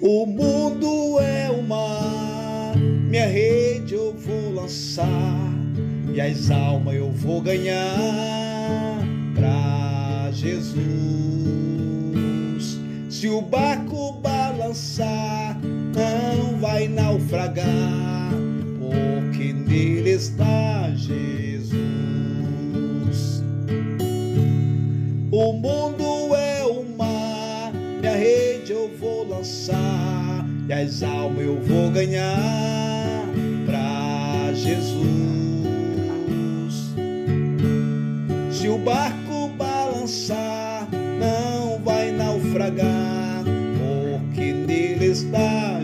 O mundo é o mar, minha rede eu vou lançar, e as almas eu vou ganhar pra Jesus. Se o barco balançar, não vai naufragar, porque nele está Jesus. O mundo é o mar, minha rede eu vou lançar, e as almas eu vou ganhar pra Jesus. Se o barco balançar, não vai naufragar, porque nele está